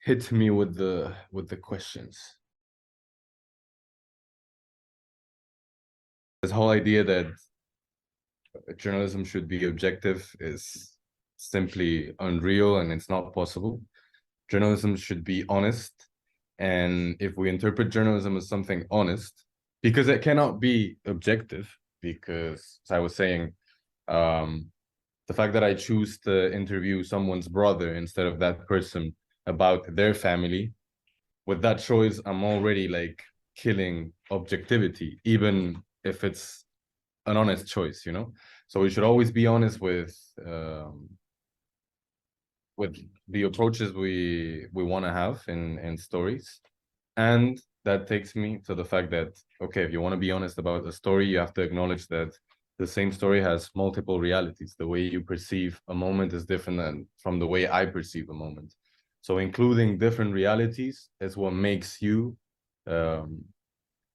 hit me with the questions. This whole idea that journalism should be objective is simply unreal, and it's not possible. Journalism should be honest, and if we interpret journalism as something honest, because it cannot be objective, because as I was saying, the fact that I choose to interview someone's brother instead of that person about their family, with that choice, I'm already like killing objectivity, even if it's an honest choice, you know? So we should always be honest with the approaches we want to have in stories. And that takes me to the fact that, okay, if you want to be honest about a story, you have to acknowledge that the same story has multiple realities. The way you perceive a moment is different than from the way I perceive a moment. So including different realities is what makes you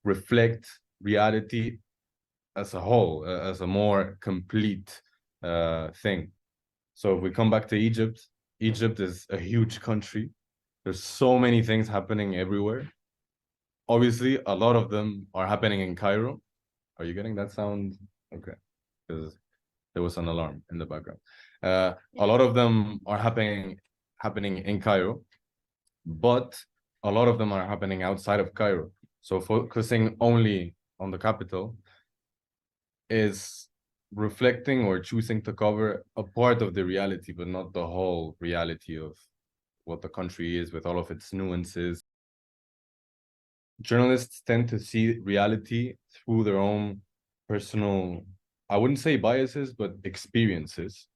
reflect reality as a whole, as a more complete thing. So if we come back to Egypt, Egypt is a huge country. There's so many things happening everywhere. Obviously, a lot of them are happening in Cairo. Are you getting that sound? Okay, because there was an alarm in the background. A lot of them are happening in Cairo, but a lot of them are happening outside of Cairo. So focusing only on the capital is reflecting or choosing to cover a part of the reality, but not the whole reality of what the country is with all of its nuances. Journalists tend to see reality through their own personal, I wouldn't say biases, but experiences.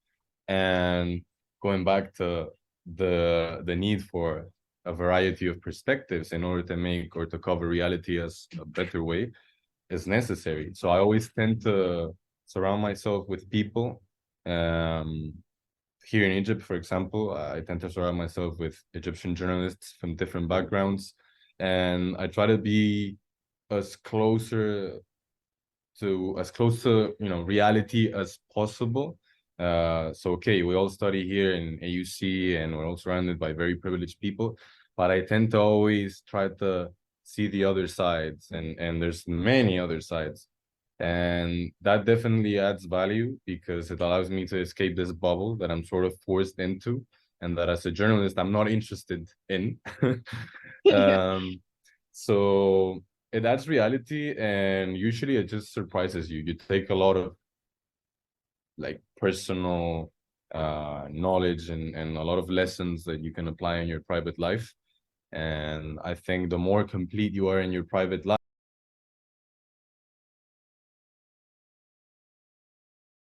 And going back to the need for a variety of perspectives in order to make or to cover reality as a better way is necessary. So I always tend to surround myself with people. Here in Egypt, for example, I tend to surround myself with Egyptian journalists from different backgrounds, and I try to be as close to reality as possible. So okay, we all study here in AUC, and we're all surrounded by very privileged people, but I tend to always try to see the other sides, and there's many other sides, and that definitely adds value because it allows me to escape this bubble that I'm sort of forced into, and that as a journalist I'm not interested in. So it adds reality, and usually it just surprises you. You take a lot of like personal knowledge and a lot of lessons that you can apply in your private life. And I think the more complete you are in your private life,